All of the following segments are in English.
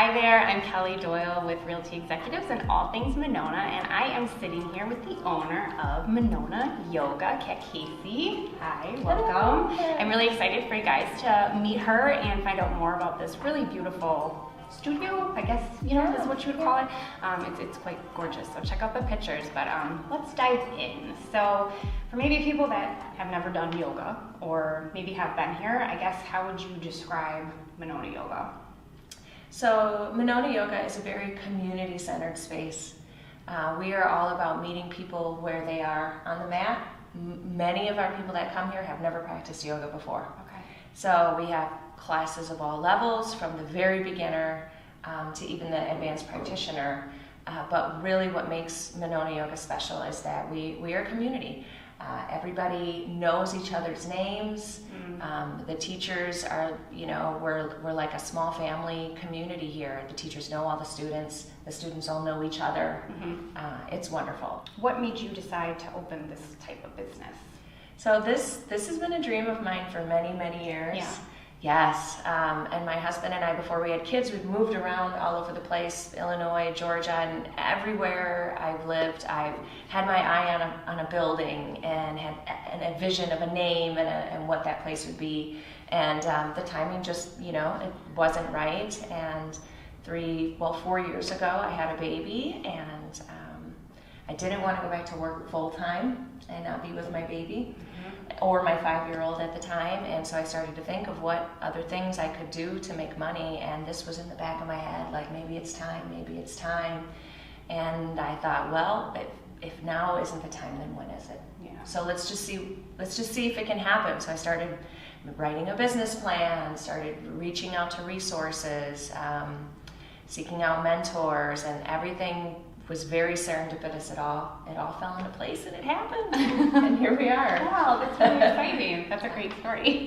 Hi there, I'm Kelly Doyle with Realty Executives and All Things Monona, and I am sitting here with the owner of Monona Yoga, Casey. Hi, welcome. I'm really excited for you guys to meet her and find out more about this really beautiful studio, I guess, is what you would call it. It's quite gorgeous, so check out the pictures, but let's dive in. So for maybe people that have never done yoga or maybe have been here, I guess, how would you describe Monona Yoga? So Monona Yoga is a very community-centered space. We are all about meeting people where they are on the mat. Many of our people that come here have never practiced yoga before. Okay. So we have classes of all levels, from the very beginner to even the advanced practitioner. But really what makes Monona Yoga special is that we are a community. Everybody knows each other's names. The teachers are, we're like a small family community here. The teachers know all the students all know each other. It's wonderful. What made you decide to open this type of business? So this has been a dream of mine for many, many years. Yeah. Yes, and my husband and I, before we had kids, we've moved around all over the place, Illinois, Georgia, and everywhere I've lived, I've had my eye on a building and had a vision of a name and what that place would be. And the timing just, it wasn't right. And 4 years ago, I had a baby, and I didn't want to go back to work full time and not be with my baby. Or my 5-year-old at the time, and so I started to think of what other things I could do to make money, and this was in the back of my head, like maybe it's time. And I thought, well, if now isn't the time, then when is it? Yeah. So let's just see if it can happen. So I started writing a business plan, started reaching out to resources, seeking out mentors, and everything was very serendipitous. It all fell into place, and it happened. And here we are. Wow, that's really exciting. That's a great story.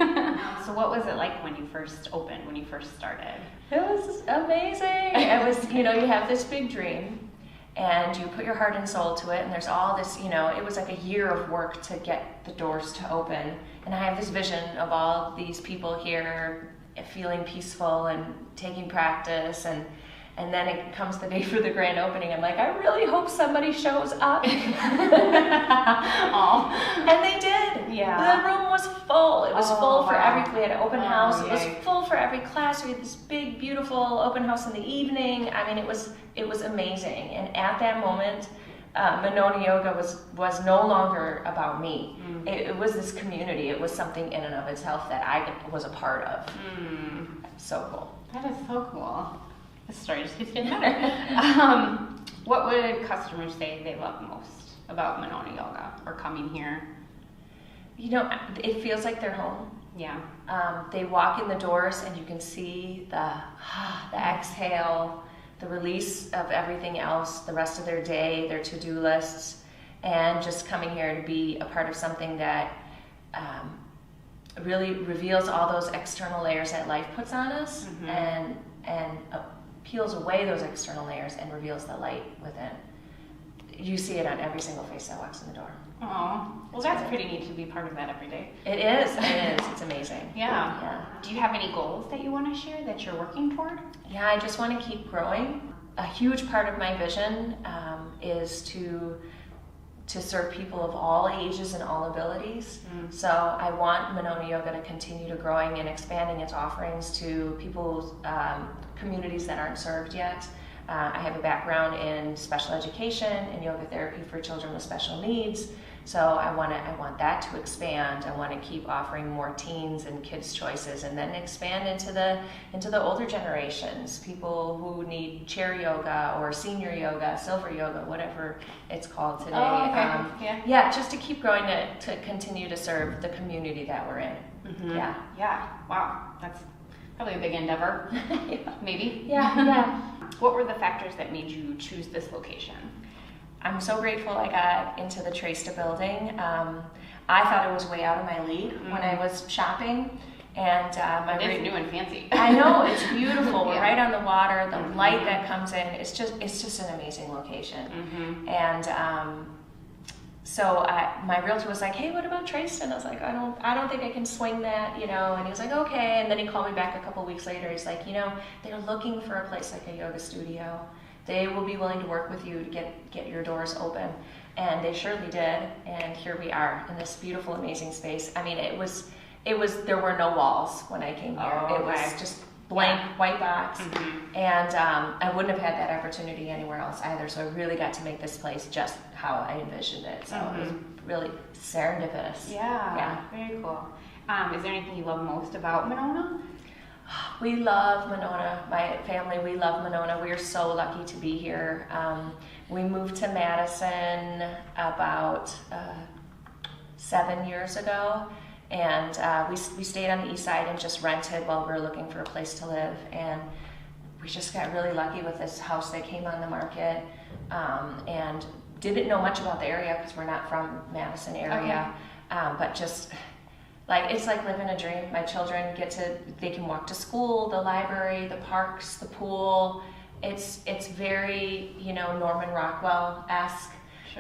So what was it like when you first opened, when you first started? It was amazing. It was, you have this big dream, and you put your heart and soul to it, and there's all this, it was like a year of work to get the doors to open. And I have this vision of all these people here feeling peaceful and taking practice, and then it comes the day for the grand opening. I'm like, I really hope somebody shows up. And they did. Yeah. The room was full. It was full for we had an open house. Oh, it was full for every class. We had this big, beautiful open house in the evening. I mean, it was amazing. And at that moment, Monona Yoga was no longer about me. It was this community. It was something in and of itself that I was a part of. So cool. That is so cool. The story just keeps getting better. What would customers say they love most about Monona Yoga or coming here? It feels like they're home. Yeah. They walk in the doors and you can see the exhale, the release of everything else, the rest of their day, their to-do lists, and just coming here to be a part of something that really reveals all those external layers that life puts on us, and peels away those external layers and reveals the light within. You see it on every single face that walks in the door. Oh, well, that's pretty neat to be part of that every day. It is. It's amazing. Yeah. Do you have any goals that you want to share that you're working toward? Yeah, I just want to keep growing. A huge part of my vision is to serve people of all ages and all abilities. So I want Monona Yoga to continue to growing and expanding its offerings to people's communities that aren't served yet. I have a background in special education and yoga therapy for children with special needs. So I want that to expand. I want to keep offering more teens and kids choices, and then expand into the older generations, people who need chair yoga or senior yoga, silver yoga, whatever it's called today. Oh, okay. Yeah, just to keep growing to continue to serve the community that we're in. Yeah. Wow, that's probably a big endeavor. Maybe. Yeah. What were the factors that made you choose this location? I'm so grateful I got into the Tracesta building. I thought it was way out of my league when I was shopping. And it is new and fancy. I know, it's beautiful. We're right on the water. The light that comes in, it's just an amazing location. And So my realtor was like, hey, what about Trayston? I was like, I don't think I can swing that, you know. And he was like, okay. And then he called me back a couple weeks later. He's like, you know, they're looking for a place like a yoga studio. They will be willing to work with you to get your doors open. And they surely did. And here we are in this beautiful, amazing space. I mean, it was, there were no walls when I came here. Oh, it was just blank white box. And I wouldn't have had that opportunity anywhere else either. So I really got to make this place just how I envisioned it. So it was really serendipitous. Yeah, very cool. Is there anything you love most about Monona? We love Monona. My family, we love Monona. We are so lucky to be here. We moved to Madison about 7 years ago. And we stayed on the east side and just rented while we were looking for a place to live. And we just got really lucky with this house that came on the market, and didn't know much about the area because we're not from Madison area. But just like, it's like living a dream. My children they can walk to school, the library, the parks, the pool. It's very, you know, Norman Rockwell-esque.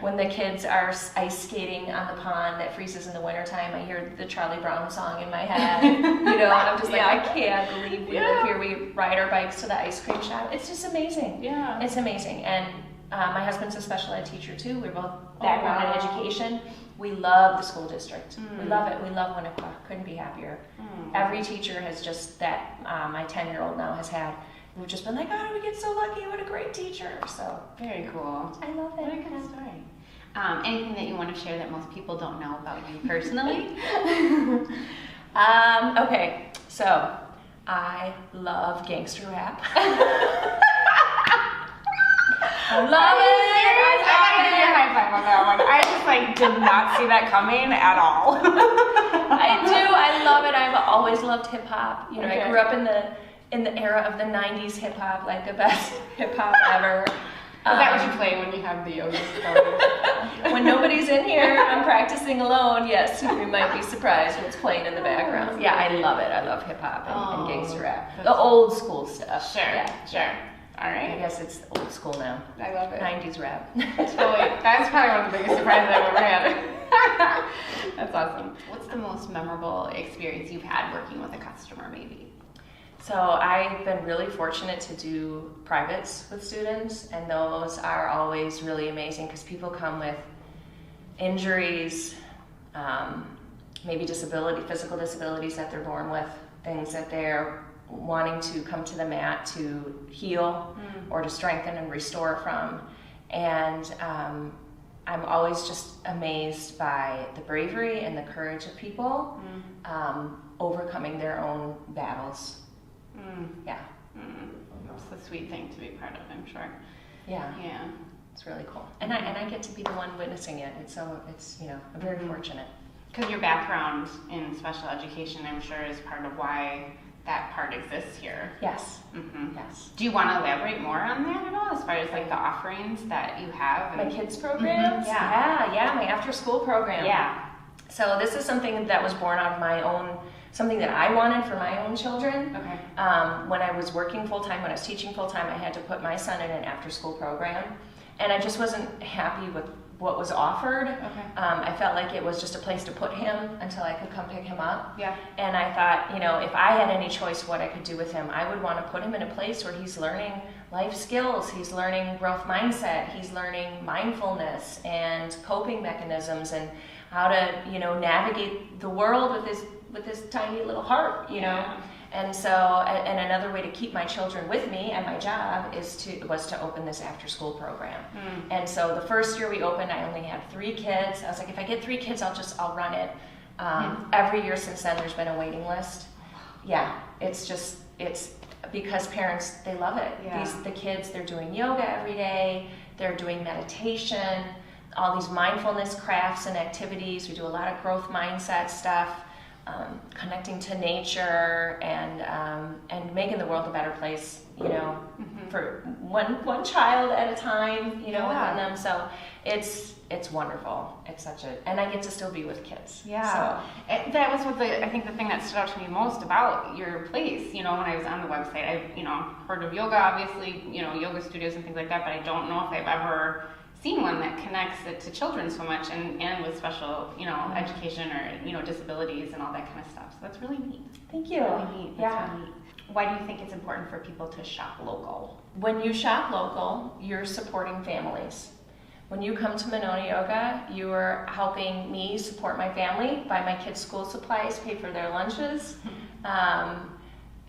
When the kids are ice skating on the pond that freezes in the wintertime, I hear the Charlie Brown song in my head, you know, and I'm just like, I can't believe we live here. We ride our bikes to the ice cream shop. It's just amazing. Yeah. It's amazing. And my husband's a special ed teacher too. We're both background in education. We love the school district. We love it. We love Winnequa. Couldn't be happier. Every teacher has just that, my 10-year-old now has had. We've just been like, oh, we get so lucky. What a great teacher. So very cool. I love it. What a good story. Anything that you want to share that most people don't know about you personally? Okay, so I love gangster rap. I love it. I gotta give you a high five on that one. I just like did not see that coming at all. I do. I love it. I've always loved hip hop. You know, I grew up in the era of the 90s hip hop, like the best hip hop ever. Is that what you play when you have the yoga started? When nobody's in here, I'm practicing alone. Yes, we might be surprised what's playing in the background. Yeah, I love it. I love hip hop and gangster rap. The old school stuff. Sure, sure. All right. I guess it's old school now. I love it. 90s rap. Totally. That's probably one of the biggest surprises I've ever had. That's awesome. What's the most memorable experience you've had working with a customer, maybe? So I've been really fortunate to do privates with students, and those are always really amazing because people come with injuries, maybe physical disabilities that they're born with, things that they're wanting to come to the mat to heal or to strengthen and restore from. And I'm always just amazed by the bravery and the courage of people overcoming their own battles. Yeah. It's a sweet thing to be part of, I'm sure. Yeah. Yeah. It's really cool. And I get to be the one witnessing it. It's you know, I'm very fortunate. Because your background in special education, I'm sure, is part of why that part exists here. Yes. Yes. Do you want to elaborate more on that at all, as far as like the offerings that you have? My kids programs? Yeah, my after school program. Yeah. So this is something that was born out of my own, something that I wanted for my own children. Okay. When I was working full-time, when I was teaching full-time, I had to put my son in an after-school program. And I just wasn't happy with what was offered. Okay. I felt like it was just a place to put him until I could come pick him up. Yeah. And I thought, you know, if I had any choice what I could do with him, I would want to put him in a place where he's learning life skills, he's learning growth mindset, he's learning mindfulness and coping mechanisms and how to, you know, navigate the world with his tiny little heart, you know. And so, and another way to keep my children with me and my job was to open this after-school program. And so the first year we opened, I only had 3 kids. I was like, if I get 3 kids, I'll run it. Every year since then, there's been a waiting list. Yeah, it's because parents, they love it. Yeah. The kids, they're doing yoga every day. They're doing meditation, all these mindfulness crafts and activities. We do a lot of growth mindset stuff. Connecting to nature and making the world a better place, you know, for one child at a time, you know, within them. So it's wonderful. It's and I get to still be with kids. Yeah. So that was I think the thing that stood out to me most about your place. You know, when I was on the website, I heard of yoga, obviously, you know, yoga studios and things like that, but I don't know if I've ever seen one that connects it to children so much and with special, education or, disabilities and all that kind of stuff. So that's really neat. Thank you. Really neat. That's really neat. Why do you think it's important for people to shop local? When you shop local, you're supporting families. When you come to Monona Yoga, you are helping me support my family, buy my kids' school supplies, pay for their lunches,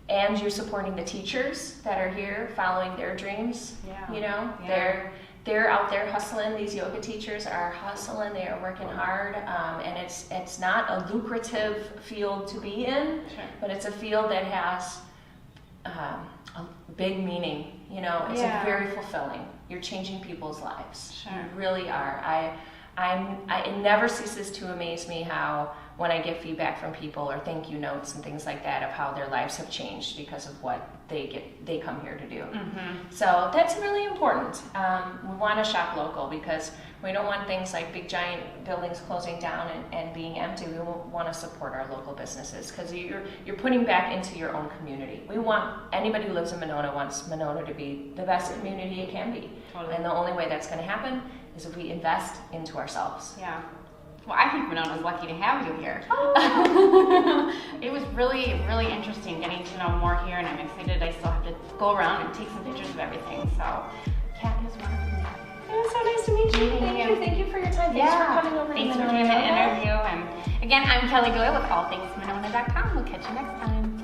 and you're supporting the teachers that are here following their dreams. They're out there hustling. These yoga teachers are hustling. They are working hard, and it's not a lucrative field to be in, but it's a field that has a big meaning. It's very fulfilling. You're changing people's lives. Sure. You really are. It never ceases to amaze me how when I get feedback from people or thank you notes and things like that of how their lives have changed because of what they come here to do. Mm-hmm. So that's really important. We want to shop local because we don't want things like big giant buildings closing down and being empty. We want to support our local businesses because you're putting back into your own community. Anybody who lives in Monona wants Monona to be the best community it can be. Totally. And the only way that's going to happen is if we invest into ourselves. Yeah. Well, I think Monona's lucky to have you here. It was really, really interesting getting to know more here, and I'm excited I still have to go around and take some pictures of everything. So, Kat, it was wonderful. It was so nice to meet you. Thank you for your time. Thanks for coming over. Thanks for doing the interview. And again, I'm Kelly Doyle with allthingsmonona.com. We'll catch you next time.